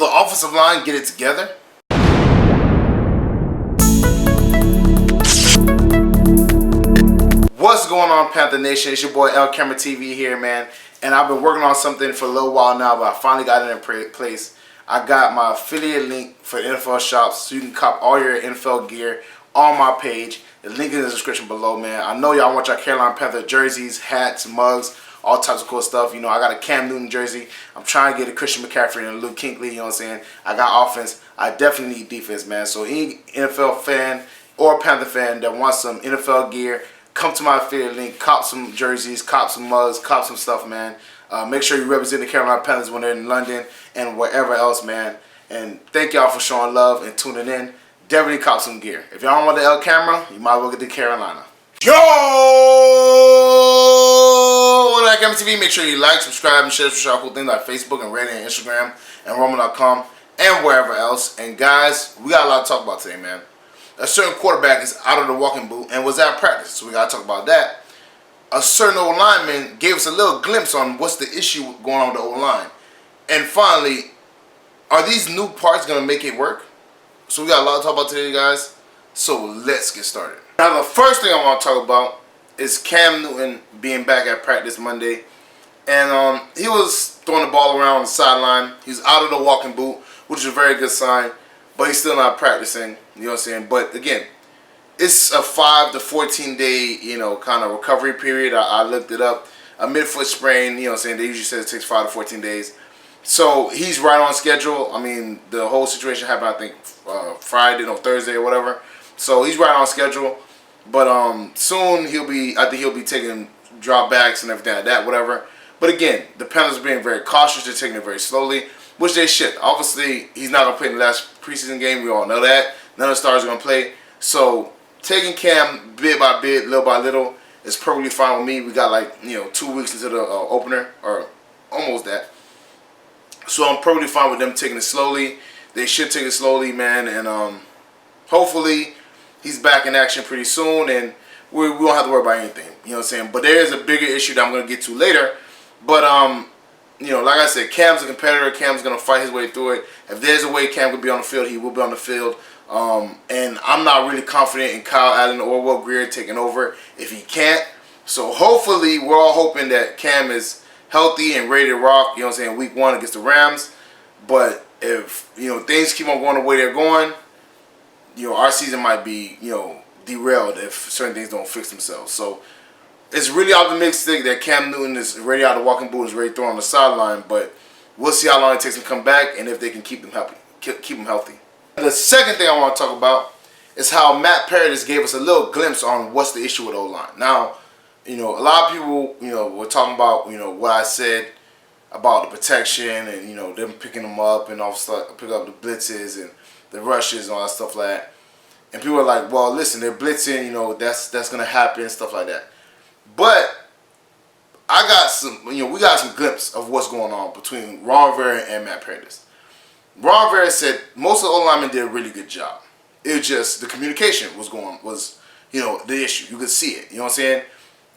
the offensive line get it together? What's going on, Panther Nation? It's your boy LCameraTV here, man. And I've been working on something for a little while now, but I finally got it in place. I got my affiliate link for NFL shops, so you can cop all your NFL gear on my page. The link is in the description below, man. I know y'all want your Carolina Panther jerseys, hats, mugs, all types of cool stuff. You know, I got a Cam Newton jersey. I'm trying to get a Christian McCaffrey and a Luke Kuechly, you know what I'm saying? I got offense. I definitely need defense, man. So any NFL fan or Panther fan that wants some NFL gear, come to my affiliate link, cop some jerseys, cop some mugs, cop some stuff, man. Make sure you represent the Carolina Panthers when they're in London and wherever else, man. And thank y'all for showing love and tuning in. Definitely cop some gear. If y'all don't want the L camera, you might as well get the Carolina. Yo! LCameraTV, make sure you like, subscribe, and share some cool things like Facebook and Reddit and Instagram and Roman.com and wherever else. And guys, we got a lot to talk about today, man. A certain quarterback is out of the walking boot and was at practice, so we got to talk about that. A certain old lineman gave us a little glimpse on what's the issue going on with the O-line. And finally, are these new parts going to make it work? So we got a lot to talk about today, guys. So let's get started. Now, the first thing I want to talk about is Cam Newton being back at practice Monday. And he was throwing the ball around on the sideline. He's out of the walking boot, which is a very good sign. But he's still not practicing, you know what I'm saying? But again, it's a 5 to 14 day, you know, kind of recovery period. I looked it up. A midfoot sprain, you know what I'm saying? They usually say it takes 5 to 14 days. So he's right on schedule. I mean, the whole situation happened, I think, Thursday or whatever. So he's right on schedule. But soon I think he'll be taking drop backs and everything like that, whatever. But again, the Panthers are being very cautious. They're taking it very slowly, which they should. Obviously, he's not going to play in the last preseason game. We all know that. None of the stars are going to play. So taking Cam bit by bit, little by little, is perfectly fine with me. We got 2 weeks into the opener, or almost that. So I'm perfectly fine with them taking it slowly. They should take it slowly, man. And hopefully he's back in action pretty soon, and we won't have to worry about anything. You know what I'm saying? But there is a bigger issue that I'm going to get to later. But like I said, Cam's a competitor. Cam's going to fight his way through it. If there's a way Cam could be on the field, he will be on the field. And I'm not really confident in Kyle Allen or Will Grier taking over if he can't. So hopefully, we're all hoping that Cam is healthy and ready to rock, you know what I'm saying, week 1 against the Rams. But if, things keep on going the way they're going, our season might be, derailed if certain things don't fix themselves. So it's really optimistic that Cam Newton is ready out of the walking boot, is ready to throw on the sideline, but we'll see how long it takes him to come back and if they can keep him healthy. The second thing I want to talk about is how Matt Paradis gave us a little glimpse on what's the issue with O-line. Now, a lot of people, were talking about, what I said about the protection and, them picking them up and all stuff, pick up the blitzes and the rushes and all that stuff like that. And people are like, well, listen, they're blitzing, that's going to happen and stuff like that. But I got some, we got some glimpse of what's going on between Ron Rivera and Matt Paradis. Ron Rivera said most of the O-linemen did a really good job. It was just the communication was the issue. You could see it. You know what I'm saying?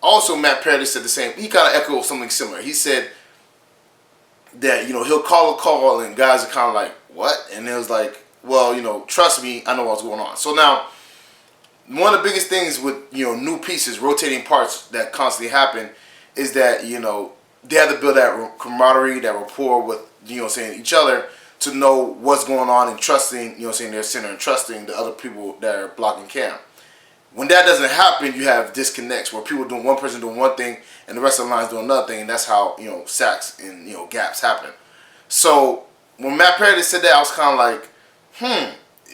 Also, Matt Paradis said the same. He kind of echoed something similar. He said that, he'll call a call and guys are kind of like, what? And it was like, well, trust me, I know what's going on. So now, one of the biggest things with, new pieces, rotating parts that constantly happen is that, they have to build that camaraderie, that rapport with, each other to know what's going on and trusting, their center and trusting the other people that are blocking Cam. When that doesn't happen, you have disconnects where people one person doing one thing and the rest of the line's doing another thing, and that's how, sacks and, gaps happen. So when Matt Paradis said that, I was kind of like,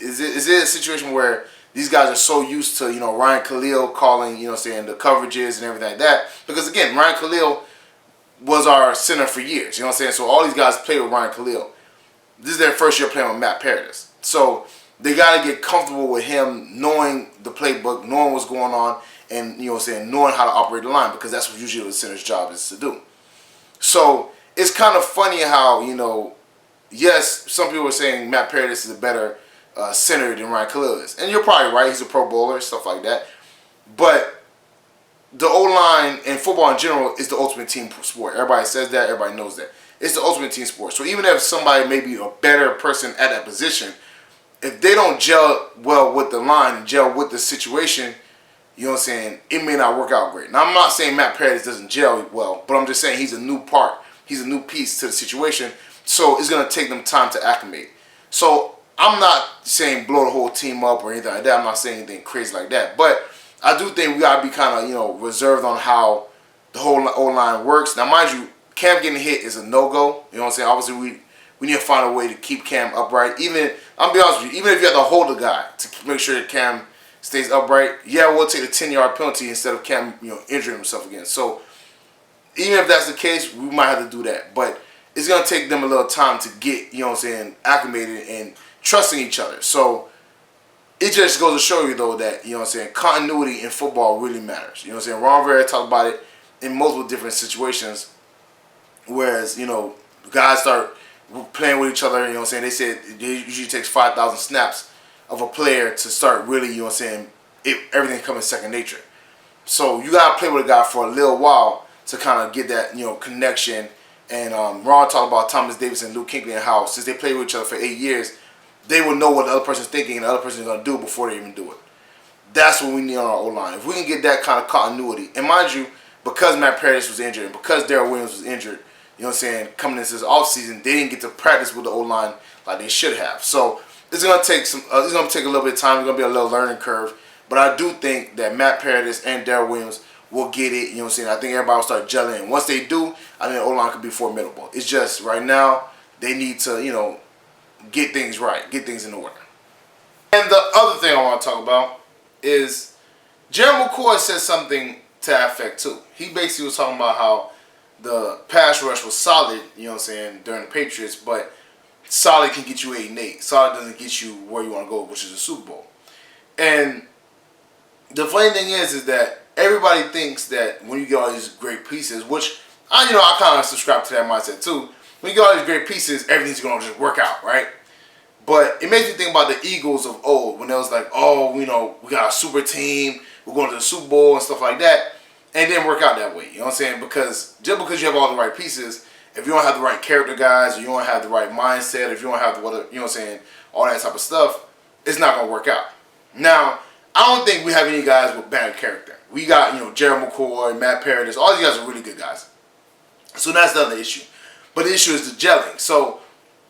is it a situation where these guys are so used to, Ryan Khalil calling, the coverages and everything like that? Because again, Ryan Khalil was our center for years, So all these guys play with Ryan Khalil. This is their first year playing with Matt Paradis. So they got to get comfortable with him knowing the playbook, knowing what's going on, and, knowing how to operate the line, because that's what usually the center's job is to do. So it's kind of funny how, yes, some people are saying Matt Paradis is a better center than Ryan Khalil is. And you're probably right. He's a pro bowler, stuff like that. But the O-line and football in general is the ultimate team sport. Everybody says that. Everybody knows that. It's the ultimate team sport. So even if somebody may be a better person at that position, if they don't gel well with the line and gel with the situation, you know what I'm saying, it may not work out great. Now, I'm not saying Matt Paradis doesn't gel well, but I'm just saying he's a new part. He's a new piece to the situation, so it's going to take them time to acclimate. So I'm not saying blow the whole team up or anything like that. I'm not saying anything crazy like that. But I do think we got to be kind of, you know, reserved on how the whole O-line works. Now, mind you, Cam getting hit is a no-go. You know what I'm saying? Obviously, we need to find a way to keep Cam upright. Even, I'm going to be honest with you, even if you have to hold the guy to make sure that Cam stays upright, yeah, we'll take a 10-yard penalty instead of Cam, you know, injuring himself again. So even if that's the case, we might have to do that. But it's going to take them a little time to get, you know what I'm saying, acclimated and trusting each other. So it just goes to show you, though, that, you know what I'm saying, continuity in football really matters. You know what I'm saying? Ron Rivera talked about it in multiple different situations, whereas, you know, guys start playing with each other, you know what I'm saying, they said it usually takes 5,000 snaps of a player to start really, you know what I'm saying, everything coming second nature. So you got to play with a guy for a little while to kind of get that, you know, connection. And Ron talked about Thomas Davis and Luke Kuechly and how since they played with each other for 8 years, they will know what the other person's thinking and the other person's going to do before they even do it. That's what we need on our O-line. If we can get that kind of continuity, and mind you, because Matt Paradis was injured and because Darrell Williams was injured, you know what I'm saying, coming into this offseason, they didn't get to practice with the O-line like they should have. So it's gonna take it's gonna take a little bit of time. It's gonna be a little learning curve, but I do think that Matt Paradis and Darrell Williams will get it. You know what I'm saying? I think everybody will start gelling. And once they do, I think the O-line could be formidable. It's just right now they need to, you know, get things right, get things in order. And the other thing I want to talk about is Gerald McCoy said something to that effect too. He basically was talking about how the pass rush was solid, you know what I'm saying, during the Patriots, but solid can get you 8-8. Solid doesn't get you where you want to go, which is a Super Bowl. And the funny thing is that everybody thinks that when you get all these great pieces, which I kind of subscribe to that mindset too. When you get all these great pieces, everything's gonna just work out, right? But it makes me think about the Eagles of old when it was like, oh, you know, we got a super team, we're going to the Super Bowl and stuff like that. And it didn't work out that way, you know what I'm saying? Because just because you have all the right pieces, if you don't have the right character guys, or you don't have the right mindset, if you don't have the, you know what I'm saying, all that type of stuff, it's not going to work out. Now, I don't think we have any guys with bad character. We got, you know, Gerald McCoy, Matt Paradis, all these guys are really good guys. So that's the other issue. But the issue is the gelling. So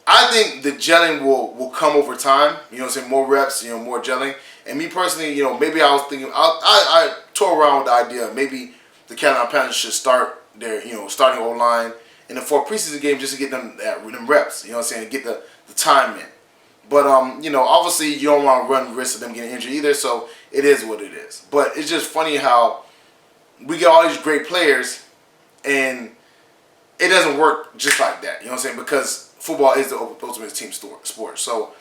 I think the gelling will come over time, you know what I'm saying, more reps, you know, more gelling. And me personally, you know, maybe I was thinking, I tore around with the idea, maybe the Carolina Panthers should start their, you know, starting O-line in the 4 preseason game just to get them reps, you know what I'm saying, to get the time in. But, you know, obviously you don't want to run the risk of them getting injured either, so it is what it is. But it's just funny how we get all these great players and it doesn't work just like that, you know what I'm saying, because football is the ultimate team sport. So,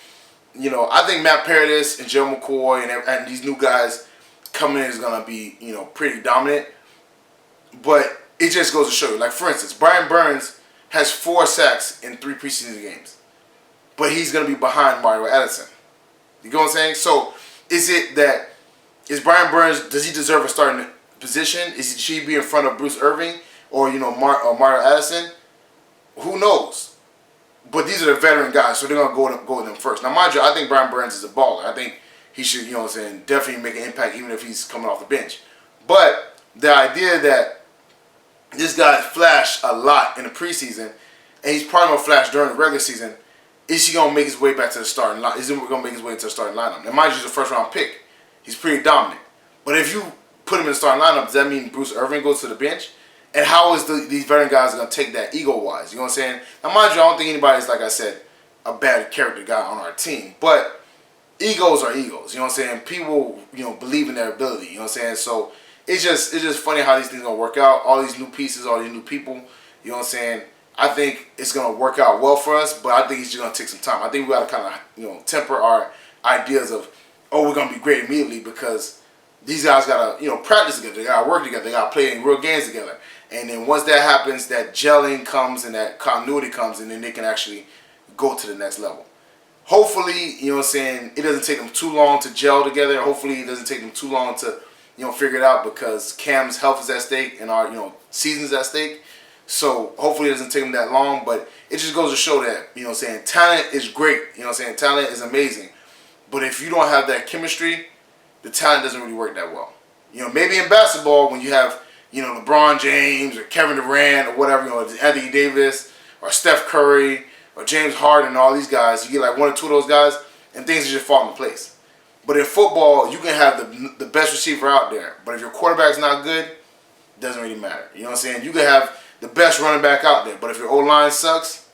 you know, I think Matt Paradis and Joe McCoy and these new guys coming in is going to be, you know, pretty dominant. But it just goes to show you. Like, for instance, Brian Burns has 4 sacks in 3 preseason games. But he's going to be behind Mario Addison. You know what I'm saying? So, is Brian Burns, does he deserve a starting position? Should he be in front of Bruce Irving or, you know, Mario Addison? Who knows? But these are the veteran guys, so they're going to go with them first. Now, mind you, I think Brian Burns is a baller. I think he should, you know what I'm saying, definitely make an impact even if he's coming off the bench. But the idea that this guy flashed a lot in the preseason, and he's probably going to flash during the regular season, is he going to make his way back to the starting line? Is he going to make his way into the starting lineup? Now, mind you, he's a first-round pick. He's pretty dominant. But if you put him in the starting lineup, does that mean Bruce Irving goes to the bench? And how is these veteran guys going to take that ego-wise? You know what I'm saying? Now, mind you, I don't think anybody's, like I said, a bad character guy on our team. But egos are egos. You know what I'm saying? People, you know, believe in their ability. You know what I'm saying? So it's just funny how these things are going to work out. All these new pieces, all these new people. You know what I'm saying? I think it's going to work out well for us, but I think it's just going to take some time. I think we got to kind of, you know, temper our ideas of, oh, we're going to be great immediately, because these guys got to, you know, practice together. They got to work together. They got to play in real games together. And then once that happens, that gelling comes and that continuity comes, and then they can actually go to the next level. Hopefully, you know what I'm saying, it doesn't take them too long to gel together. Hopefully, it doesn't take them too long to, you know, figure it out, because Cam's health is at stake and our, you know, season's at stake. So hopefully it doesn't take him that long, but it just goes to show that, you know what I'm saying, talent is great. You know what I'm saying, talent is amazing. But if you don't have that chemistry, the talent doesn't really work that well. You know, maybe in basketball when you have, you know, LeBron James or Kevin Durant or whatever, you know, Anthony Davis or Steph Curry or James Harden and all these guys, you get like one or two of those guys and things just fall into place. But in football, you can have the best receiver out there, but if your quarterback's not good, it doesn't really matter. You know what I'm saying? You can have the best running back out there, but if your O-line sucks,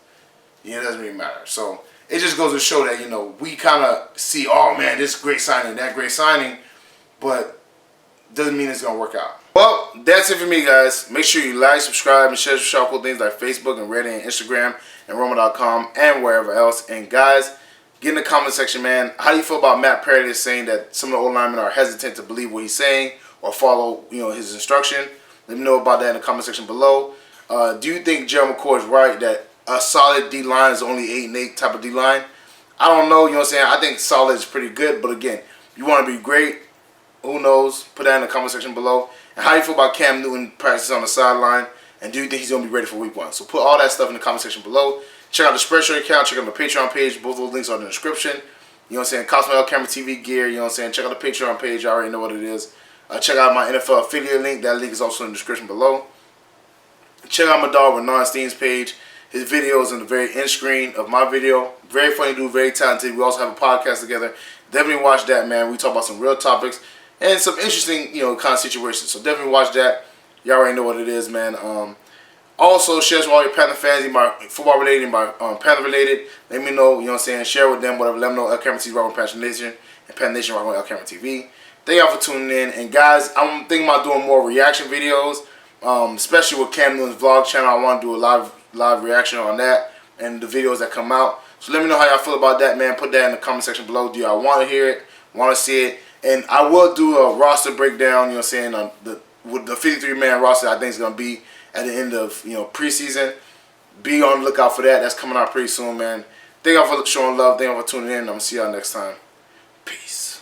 it doesn't really matter. So it just goes to show that, you know, we kind of see, oh man, this great signing, that great signing, but doesn't mean it's going to work out. Well, that's it for me, guys. Make sure you like, subscribe, and share some cool things like Facebook and Reddit and Instagram and Roma.com and wherever else. And guys, get in the comment section, man. How do you feel about Matt Paradis saying that some of the O-linemen are hesitant to believe what he's saying or follow, you know, his instruction? Let me know about that in the comment section below. Do you think Gerald McCoy is right that a solid D-line is only 8-8 type of D-line? I don't know, you know what I'm saying? I think solid is pretty good, but again, you want to be great, who knows? Put that in the comment section below. And how do you feel about Cam Newton practicing on the sideline? And do you think he's going to be ready for week 1? So put all that stuff in the comment section below. Check out the Spreadshirt account. Check out my Patreon page. Both those links are in the description. You know what I'm saying? Cost my LCameraTV gear. You know what I'm saying? Check out the Patreon page. I already know what it is. Check out my NFL affiliate link. That link is also in the description below. Check out my dog Renan Steen's page. His video is in the very end screen of my video. Very funny dude, very talented. We also have a podcast together. Definitely watch that, man. We talk about some real topics and some interesting, you know, kind of situations. So definitely watch that. Y'all already know what it is, man. Also, share with all your Panther fans, my football related, my Panther related. Let me know, you know what I'm saying. Share with them, whatever. Let them know LCameraTV rocking Panther Nation and Panther Nation rocking LCameraTV. Thank y'all for tuning in. And guys, I'm thinking about doing more reaction videos, especially with Cam Newton's vlog channel. I want to do a live reaction on that and the videos that come out. So let me know how y'all feel about that, man. Put that in the comment section below. Do y'all want to hear it? Want to see it? And I will do a roster breakdown, you know what I'm saying, with the 53-man roster I think is going to be at the end of, you know, preseason. Be on the lookout for that. That's coming out pretty soon, man. Thank y'all for showing love. Thank y'all for tuning in. I'm going to see y'all next time. Peace.